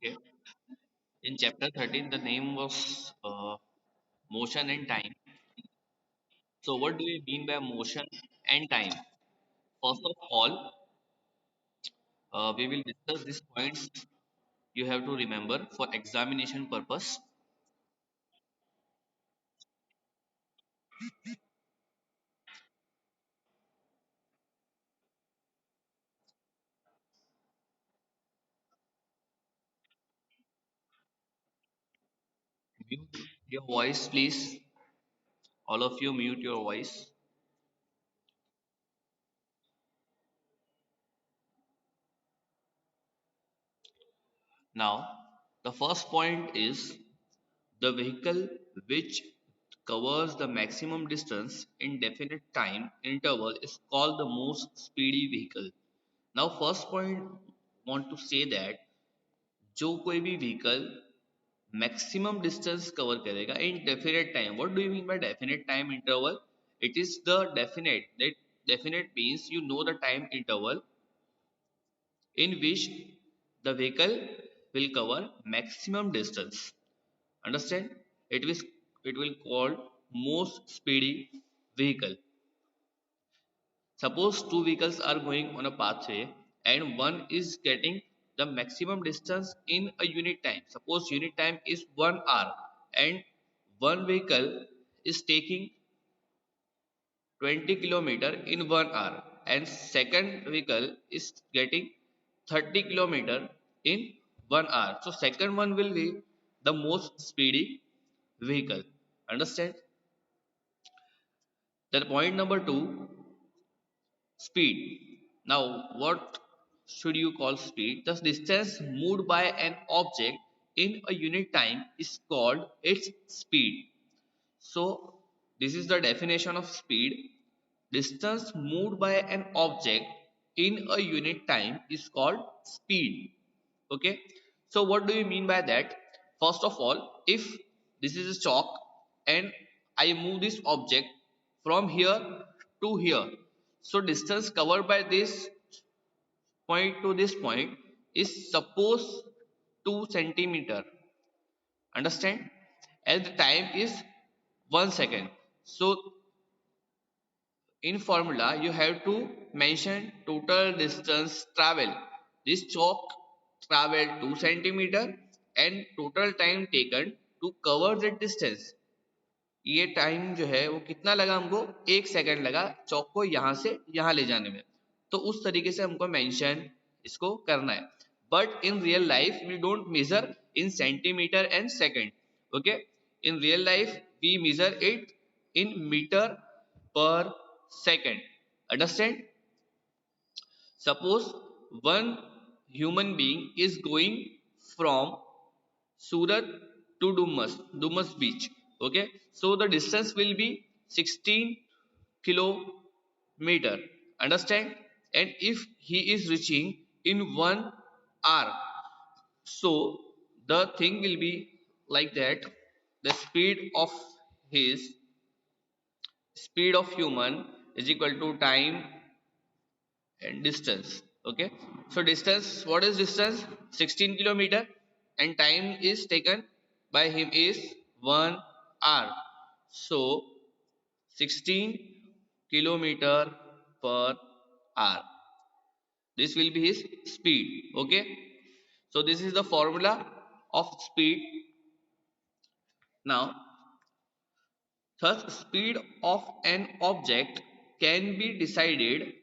Okay. In chapter 13, the name was motion and time. So, what do we mean by motion and time? First of all, we will discuss these points you have to remember for examination purpose. Mute your voice, please. All of you, mute your voice. Now, the first point is the vehicle which covers the maximum distance in definite time interval is called the most speedy vehicle. Now, first point want to say that जो कोई भी vehicle maximum distance cover करेगा इन definite time. What do you mean bye definite time interval? It is the definite that definite means you know the time interval in which the vehicle will cover maximum distance. Understand? It will called most speedy vehicle. Suppose two vehicles are going on a pathway and one is getting the maximum distance in a unit time. Suppose unit time is 1 hour and one vehicle is taking 20 kilometer in 1 hour and second vehicle is getting 30 kilometer in 1 hour. So second one will be the most speedy vehicle. Understand? The point number 2, speed. Now, what should you call speed? The distance moved by an object in a unit time is called its speed. So, this is the definition of speed. Distance moved by an object in a unit time is called speed. Okay. So, what do you mean by that? First of all, if this is a chalk and I move this object from here to here, so distance covered by this point to this point is suppose 2 centimeter. Understand? And the time is 1 second. So in formula you have to mention total distance travel. This chalk traveled 2 centimeter and total time taken to cover that distance. ये time जो है वो कितना लगा हमको? 1 second लगा चौक को यहां से यहां ले जाने में. तो उस तरीके से हमको मेंशन इसको करना है. But in real life we don't measure in centimetre and second. Okay. In real life we measure it in meter per second. Understand? Suppose one human being is going from Surat to Dumas beach. Okay, so the distance will be 16 kilometer. Understand? And if he is reaching in 1 hour, so the thing will be like that. The speed of human is equal to time and distance. Okay, so distance, what is distance? 16 kilometer and time is taken by him is 1 hour. So 16 kilometer per hour, this will be his speed. Okay, so this is the formula of speed. Now, thus, speed of an object can be decided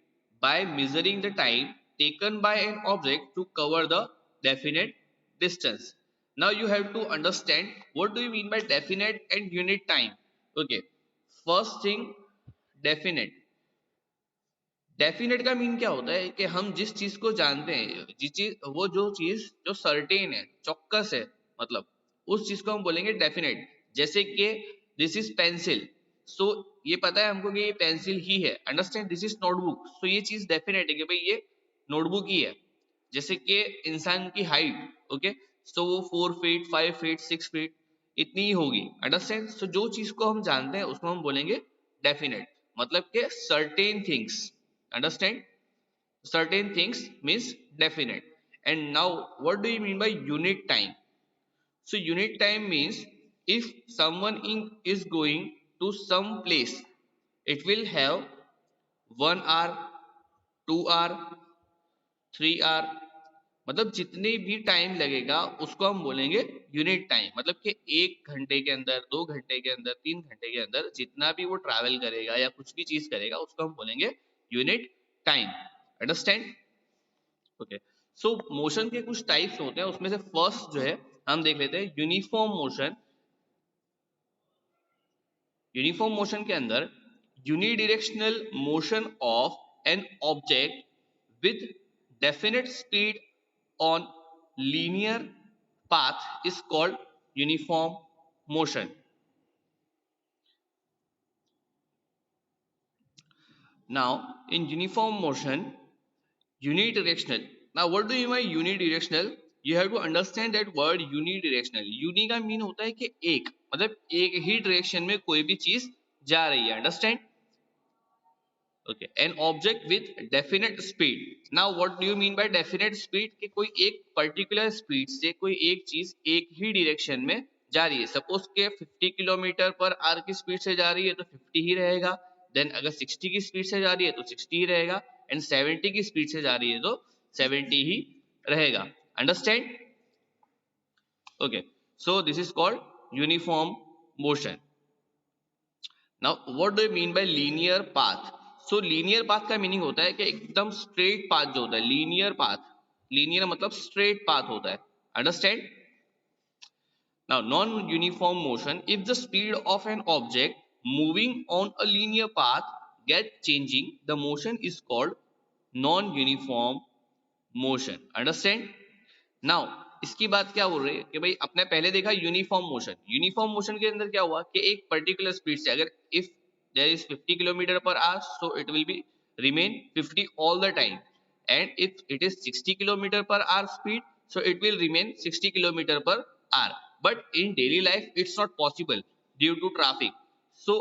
by measuring the time taken by an object to cover the definite distance. Now you have to understand what do you mean by definite and unit time. Okay, first thing, definite. Definite का mean क्या होता है कि हम जिस चीज को जानते हैं, जिस चीज वो जो चीज जो सर्टेन है, चौकस है, मतलब उस चीज को हम बोलेंगे डेफिनेट. जैसे कि दिस इज पेंसिल, सो ये पता है हमको कि ये पेंसिल ही है. अंडरस्टैंड? दिस इज नोटबुक, सो ये चीज डेफिनेट है कि भाई ये नोटबुक ही है. जैसे कि इंसान की हाइट, ओके, सो वो 4 फीट 5 फीट 6 फीट इतनी ही होगी. अंडरस्टैंड? सो जो चीज को हम जानते हैं उसको हम बोलेंगे डेफिनेट. मतलब कि certain things. Understand? Certain things means definite. And now what do you mean by unit time? So unit time means if someone is going to some place, it will have 1 hour, 2 hour, 3 hour, मतलब जितने भी time लगेगा उसको हम बोलेंगे unit time. मतलब कि 1 घंटे के अंदर, 2 घंटे के अंदर, 3 घंटे के अंदर जितना भी वो ट्रैवल करेगा या कुछ भी चीज करेगा उसको हम बोलेंगे यूनिट टाइम। अंडरस्टैंड? ओके। सो मोशन के कुछ टाइप्स होते हैं, उसमें से फर्स्ट जो है हम देख लेते हैं यूनिफॉर्म मोशन। यूनिफॉर्म मोशन के अंदर unidirectional motion of an object with definite speed on linear path is called uniform motion. Now, in uniform motion, unidirectional. Now, what do you mean by unidirectional? You have to understand that word unidirectional. Uni का mean होता है कि एक, मतलब एक ही direction में कोई भी चीज जा रही है। Understand? Okay. An object with definite speed. Now what do you mean bye definite speed? कि कोई एक पर्टिकुलर स्पीड से कोई एक चीज एक ही डायरेक्शन में जा रही है। सपोज के 50 किलोमीटर पर आवर की स्पीड से जा रही है तो 50 ही रहेगा। देन अगर 60 की स्पीड से जा रही है तो 60 ही रहेगा, एंड 70 की स्पीड से जा रही है तो 70 ही रहेगा। Understand? Okay. So this is called uniform motion. Now what do you mean by linear path? So linear path का मीनिंग होता है कि एकदम स्ट्रेट पाथ जो होता है, लीनियर पाथ। लीनियर मतलब स्ट्रेट पाथ होता है। Understand? Now non uniform motion, if the speed of an object moving on a linear path get changing, the motion is called non uniform motion. Understand? Now इसकी बात क्या बोल रही है कि भाई अपने पहले देखा यूनिफॉर्म मोशन। यूनिफॉर्म मोशन के अंदर क्या हुआ कि एक पर्टिकुलर स्पीड से, अगर if there is 50 kilometre per hour, so it will be remain 50 all the time, and if it is 60 kilometre per hour speed, so it will remain 60 kilometre per hour. But in daily life it's not possible due to traffic. So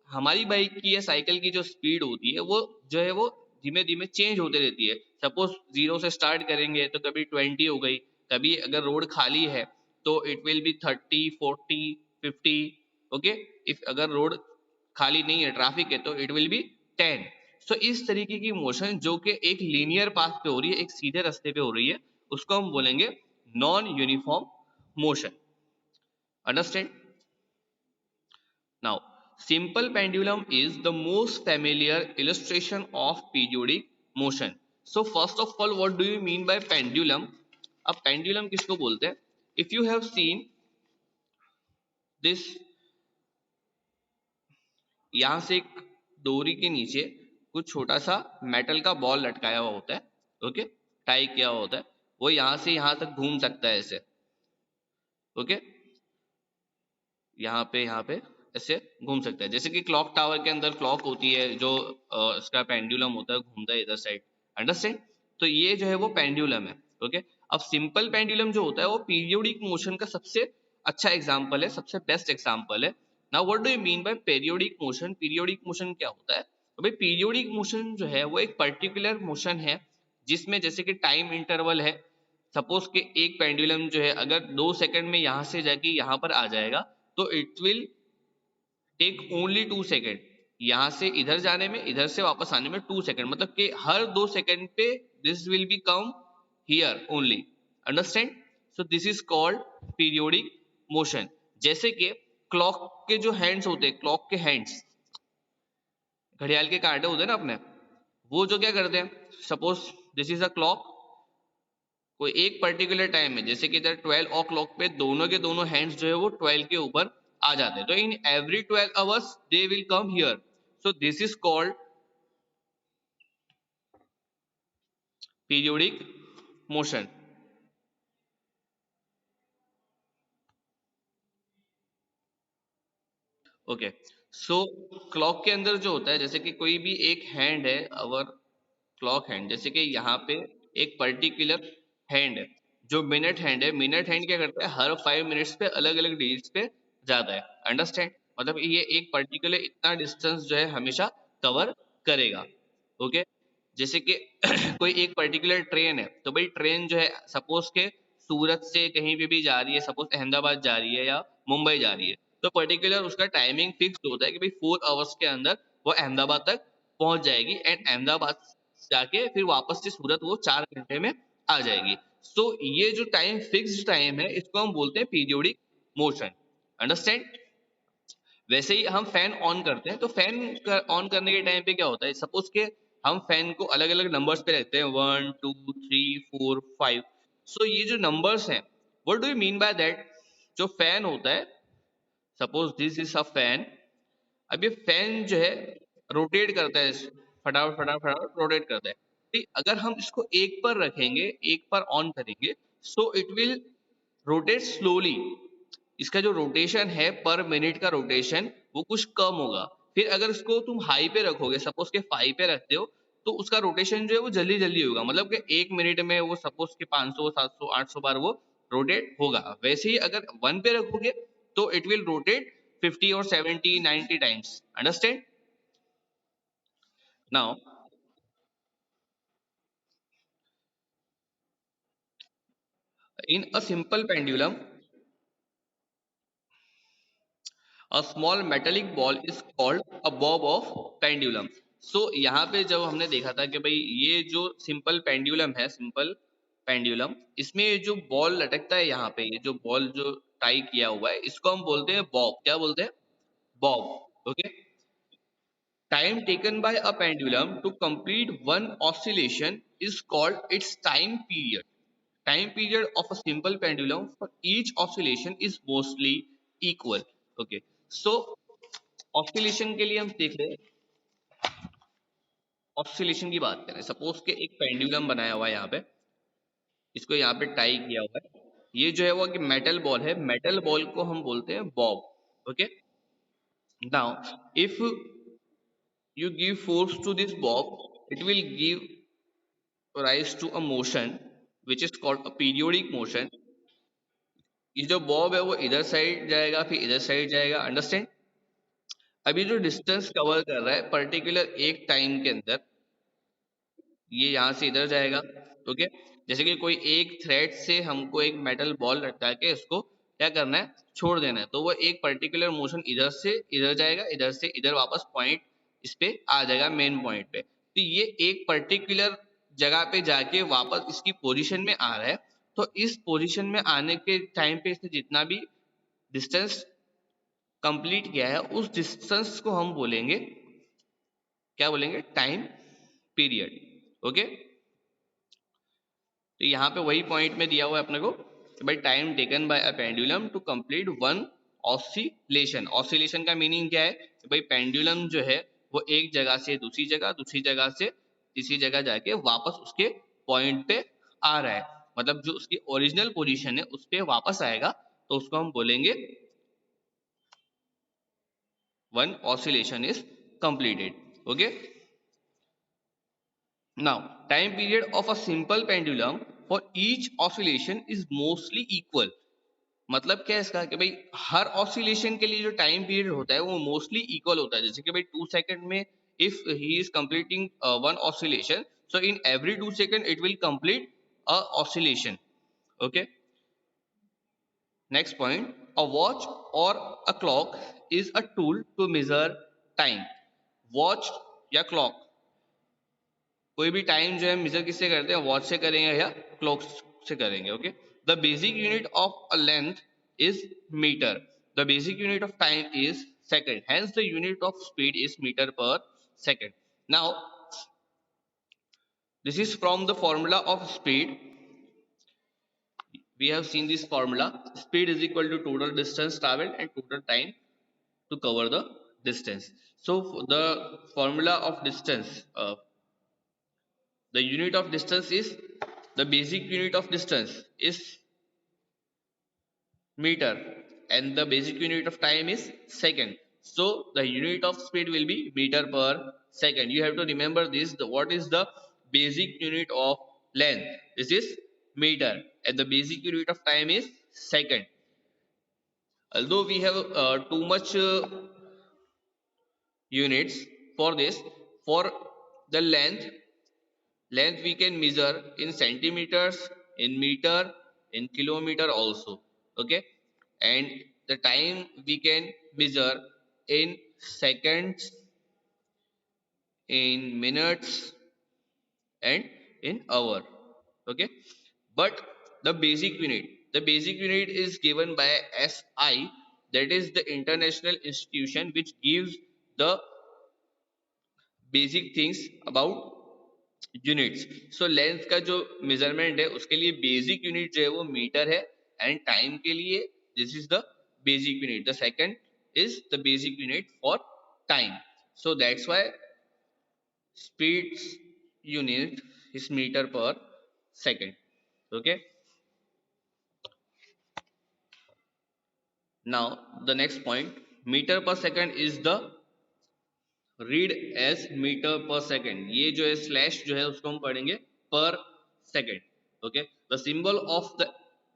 हमारी bike की या cycle की जो speed होती है वो जो है वो धीमे धीमे चेंज होते रहती है। सपोज 0 से स्टार्ट करेंगे तो कभी 20 हो गई, कभी अगर रोड खाली है तो it will B 30, 40, 50। Okay. If अगर रोड खाली नहीं है, ट्रैफिक है, तो इट विल बी 10। सो इस तरीके की मोशन जो कि एक लीनियर पाथ पे हो रही है, एक सीधे रास्ते पे हो रही है, उसको हम बोलेंगे non uniform motion. Understand? Now simple pendulum is the most familiar illustration of periodic motion. So first of all, what do you mean by pendulum? अब pendulum किसको बोलते हैं? If you have seen this, यहां से एक डोरी के नीचे कुछ छोटा सा मेटल का बॉल लटकाया हुआ होता है। ओके, टाई किया हुआ होता है। वो यहां से यहां तक घूम सकता है ऐसे। ओके, यहाँ पे ऐसे घूम सकता है, जैसे कि क्लॉक टावर के अंदर क्लॉक होती है जो इसका पेंडुलम होता है, घूमता है इधर साइड। अंडरस्टैंड? तो ये जो है वो पेंडुलम है। ओके। अब सिंपल पेंडुलम जो होता है वो पीरियोडिक मोशन का सबसे अच्छा एग्जाम्पल है, सबसे बेस्ट एग्जाम्पल है। Now what do you mean bye periodic motion? Periodic motion क्या होता है? तो भाई पीरियोडिक मोशन जो है वो एक पर्टिकुलर मोशन है जिसमें जैसे कि टाइम इंटरवल है। सपोज कि एक पेंडुलम जो है अगर 2 सेकंड में यहां से जाके यहां पर आ जाएगा तो it will take only 2 second. यहां से इधर जाने में, इधर से वापस आने में 2 सेकेंड, मतलब कि हर 2 सेकेंड पे this will be come here only. Understand? So this is called periodic motion. जैसे कि क्लॉक के जो हैंड्स होते हैं, क्लॉक के हैंड्स, घड़ियाल के कांटे होते हैं ना अपने, वो जो क्या करते हैं, suppose this is a clock, कोई एक पर्टिकुलर टाइम में, जैसे कि इधर 12 ओ क्लॉक पे दोनों के दोनों हैंड्स जो है वो 12 के ऊपर आ जाते हैं, तो in every 12 hours they will come here. So this is called periodic motion. Okay. So clock के अंदर जो होता है, जैसे कि कोई भी एक हैंड है, अवर क्लॉक हैंड, जैसे कि यहाँ पे एक पर्टिकुलर हैंड है जो मिनट हैंड है। मिनट हैंड क्या करता है, हर 5 मिनट्स पे अलग अलग डिजिट्स पे जाता है। अंडरस्टैंड? मतलब ये एक पर्टिकुलर इतना डिस्टेंस जो है हमेशा कवर करेगा। ओके। जैसे कि कोई एक पर्टिकुलर ट्रेन है, तो भाई ट्रेन जो है सपोज के सूरत से कहीं पे भी जा रही है, सपोज अहमदाबाद जा रही है या मुंबई जा रही है, तो पर्टिकुलर उसका टाइमिंग फिक्स होता है कि भाई 4 आवर्स के अंदर वो अहमदाबाद तक पहुंच जाएगी, एंड अहमदाबाद जाके फिर वापस से सूरत वो 4 घंटे में आ जाएगी। सो ये जो टाइम फिक्स्ड टाइम है इसको हम बोलते हैं पीरियोडिक मोशन। अंडरस्टैंड? वैसे ही हम फैन ऑन करते हैं, तो फैन ऑन करने के टाइम पे क्या होता है, सपोज के हम फैन को अलग अलग नंबर्स पे रखते हैं, 1 2 3 4 5। सो ये जो नंबर्स हैं, what do you mean by that? जो फैन होता है, suppose this is a fan. अब ये फैन जो है रोटेट करता है, फटाफट फटाफट फटाफट रोटेट करता है। ठीक, अगर हम इसको एक पर रखेंगे, एक पर ऑन करेंगे, सो इट विल रोटेट स्लोली। इसका जो रोटेशन है पर मिनट का रोटेशन वो कुछ कम होगा। फिर अगर इसको तुम हाई पे रखोगे, सपोज के 5 पे रखते हो, तो उसका रोटेशन जो है वो जल्दी जल्दी होगा, मतलब कि 1 मिनट में वो सपोज के 500 700 800 बार वो रोटेट होगा। वैसे ही अगर 1 पे रखोगे तो इट विल रोटेट 50 और 70 90 times. Understand? Now in a simple pendulum, A small metallic ball is called a bob of pendulum. So यहाँ पे जब हमने देखा था कि भाई ये जो सिंपल पेंडुलम है, सिंपल पेंडुलम, इसमें ये जो बॉल लटकता है यहाँ पे, ये जो बॉल जो टाई किया हुआ है, इसको हम बोलते हैं बॉब। क्या बोलते हैं? Bob. Okay. Time taken by a pendulum to complete one oscillation is called its time period. Time period of a simple pendulum for each oscillation is mostly equal. Okay. So oscillation के लिए हम देख रहे हैं, oscillation की बात करें, suppose के एक पेंडुलम बनाया हुआ है यहाँ पे, इसको यहाँ पे टाई किया हुआ है। ये जो है वो कि मेटल बॉल है, मेटल बॉल को हम बोलते हैं Bob. Okay. Now if you give force to this bob, it will give rise to a motion which is called a periodic motion। ये जो बॉब है वो इधर साइड जाएगा, फिर इधर साइड जाएगा। अंडरस्टैंड? अभी जो डिस्टेंस कवर कर रहा है पर्टिकुलर एक टाइम के अंदर, ये यहाँ से इधर जाएगा। ओके। जैसे कि कोई एक थ्रेड से हमको एक मेटल बॉल लटका के इसको क्या करना है, छोड़ देना है, तो वो एक पर्टिकुलर मोशन इधर से इधर जाएगा, इधर से इधर वापस पॉइंट इस पे आ जाएगा, मेन पॉइंट पे। तो ये एक पर्टिकुलर जगह पे जाके वापस इसकी पोजीशन में आ रहा है। तो इस पोजीशन में आने के टाइम पे इसने जितना भी डिस्टेंस कंप्लीट किया है, उस डिस्टेंस को हम बोलेंगे, क्या बोलेंगे, टाइम पीरियड। ओके। तो यहाँ पे वही पॉइंट में दिया हुआ है अपने को कि भाई time taken by a pendulum to complete one oscillation. Oscillation का मीनिंग क्या है कि भाई पेंडुलम जो है वो एक जगह से दूसरी जगह, दूसरी जगह से तीसरी जगह जाके वापस उसके पॉइंट पे आ रहा है, मतलब जो उसकी ओरिजिनल पोजीशन है उस पे वापस आएगा, तो उसको हम बोलेंगे one oscillation is completed. Okay. Now, time period of a simple pendulum for each oscillation is mostly equal। मतलब क्या है इसका कि भाई हर ऑसिलेशन के लिए जो टाइम पीरियड होता है वो मोस्टली इक्वल होता है। जैसे कि भाई 2 सेकंड में if he is completing one oscillation, so in every 2 second it will complete a oscillation. Okay. Next point, a watch और a clock is a tool to measure time. Watch या clock, कोई भी time जो है major किससे करते हैं, watch से करेंगे या क्लॉक से करेंगे। Okay. The basic unit of a length is metre. The basic unit of time is second, hence the unit of speed is metre per second. Now this is from the formula of speed. We have seen this formula: speed is equal to total distance traveled and total time to cover the distance. So the formula of distance, the unit of distance is, the basic unit of distance is meter, and the basic unit of time is second. So the unit of speed will be meter per second. You have to remember this. What is the basic unit of length? This is meter, and the basic unit of time is second. Although we have too much units for this, for the length Length we can measure in centimeters, in meter, in kilometer also. Okay, and the time we can measure in seconds, in minutes, and in hour. Okay, but the basic unit is given by SI, that is the international institution which gives the basic things about units. So length का जो measurement है उसके लिए basic unit जो है वो metre है, and time के लिए this is the basic unit, the second is the basic unit for time. So that's why speed unit is meter per second. Okay, now the next point, meter per second is the read as metre per second. ये जो है slash जो है उसको हम पढ़ेंगे per second. Okay, the symbol of the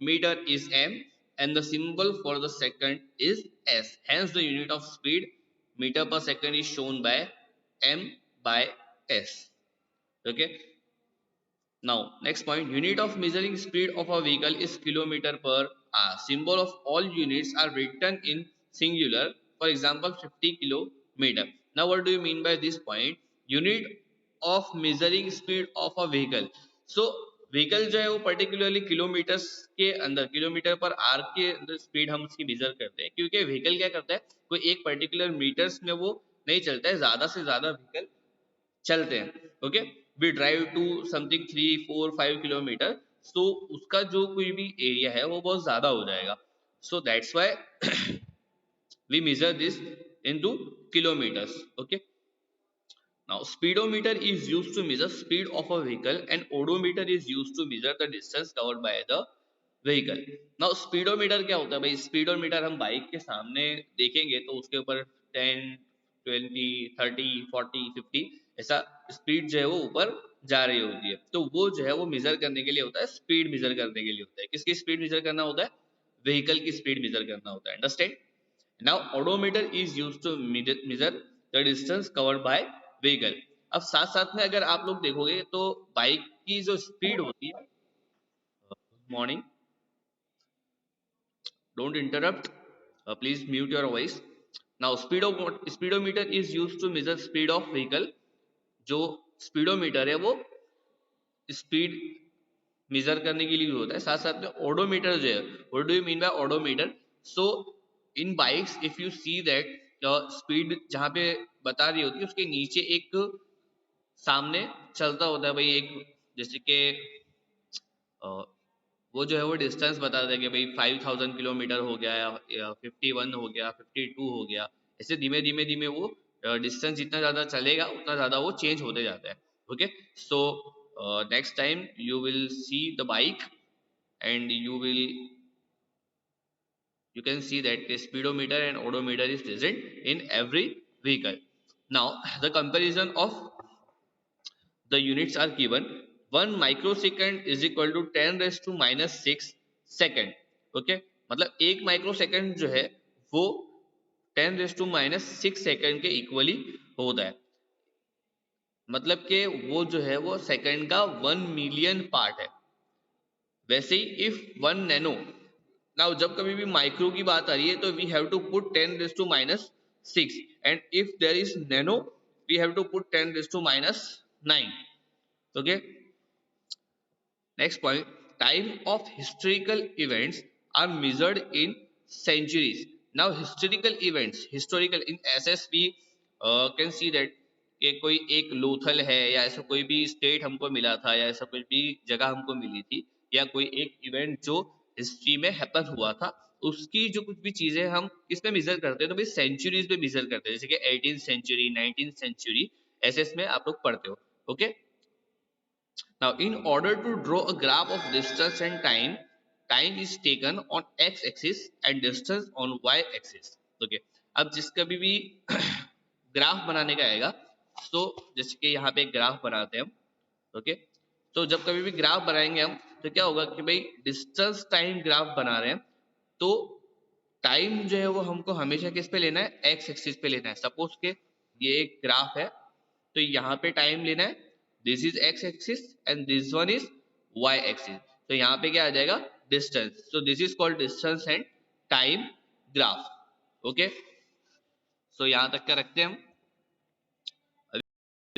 metre is M and the symbol for the second is S. Hence the unit of speed metre per second is shown by M by S. Okay, now, next point, unit of measuring speed of a vehicle is kilometer per hour. Symbol of all units are written in singular. For example, 50 kilometer. Now, what do you mean by this point? Unit of measuring speed of a vehicle. So, vehicle जो है वो particularly kilometres के अंदर, kilometre per our के अंदर speed हम उसकी major करते हैं, क्योंकि व्हीकल क्या करता है, कोई एक पर्टिकुलर मीटर्स में वो नहीं चलता है, ज्यादा से ज्यादा व्हीकल चलते हैं. Okay, we drive to something 3 4 5 kilometre, so उसका जो कोई भी एरिया है वो बहुत ज्यादा हो जाएगा. So that's why we measure this into kilometres. Okay, now speedometer is used to measure speed of a vehicle and odometer is used to measure the distance covered by the vehicle. Now speedometer क्या होता है भाई? speedometer हम bike के सामने देखेंगे तो उसके ऊपर 10 20 30 40 50 ऐसा स्पीड जो है वो ऊपर जा रही होती है, तो वो जो है वो मेजर करने के लिए होता है, स्पीड मेजर करने के लिए होता है. किसकी स्पीड मेजर करना होता है? व्हीकल की स्पीड मेजर करना होता है. Understand? Now odometer is used to measure the distance covered by vehicle. अब साथ साथ में अगर आप लोग देखोगे तो बाइक की जो स्पीड होती है, morning, don't interrupt, please mute your voice. Now speedometer is used to measure speed of vehicle. जो स्पीडोमीटर है वो स्पीड मेजर करने के लिए होता है. साथ साथ में ओडोमीटर जो है, what do you mean bye odometer? So in bikes if you see that speed जहां पे बता रही होती है उसके नीचे एक सामने चलता होता है भाई, एक जैसे कि वो जो है वो डिस्टेंस बता देगा कि भाई 5000 किलोमीटर हो गया या 51 हो गया, 52 हो गया. ऐसे धीमे धीमे धीमे वो डिस्टेंस जितना ज़्यादा चलेगा उतना ज़्यादा वो चेंज होते जाता है. Okay, so next time you will see the bike and you can see that the speedometer and odometer is present in every vehicle. Now the comparison of the units are given. 1 microsecond is equal to 10 raised to minus 6 second. Okay, मतलब एक microsecond जो है वो 10 raise to minus 6 second के equally होता है. मतलब कि वो जो है वो सेकंड का 1 मिलियन पार्ट है. वैसे ही इफ 1 नैनो, नाउ जब कभी भी माइक्रो की बात आ रही है तो we have to put 10 raise to minus 6, and if there is nano we have to put 10 raise to minus 9. Okay, next point, time of historical events are measured in centuries. Now historical events, historical in SS we can see that कि कोई एक लोथल है या ऐसा कोई भी state हमको मिला था या ऐसा कोई भी जगह हमको मिली थी या कोई एक इवेंट जो हिस्ट्री में हैपन हुआ था, उसकी जो कुछ भी चीजें हम किस में मेजर करते हैं तो भाई सेंचुरीज में मेजर करते हैं, जैसे कि 18th सेंचुरी 19th सेंचुरी ऐसे में आप लोग पढ़ते हो. Okay, now, in order to draw a graph of distance and time, time is taken on x-axis and distance on y-axis. Okay. अब जिस कभी भी ग्राफ बनाने का आएगा, तो जैसे कि यहाँ पे एक ग्राफ बनाते हैं हम. ओके, तो जब कभी भी ग्राफ बनाएंगे हम तो क्या होगा कि भाई डिस्टेंस टाइम ग्राफ बना रहे हैं तो टाइम जो है वो हमको हमेशा किस पे लेना है? एक्स एक्सिस पे लेना है. सपोज के ये एक ग्राफ है तो यहाँ पे टाइम लेना है this is X axis and this one is Y axis. तो यहाँ पे क्या आ जाएगा, distance. So this is called distance and time graph. Okay, so यहाँ तक का रखते हैं हम।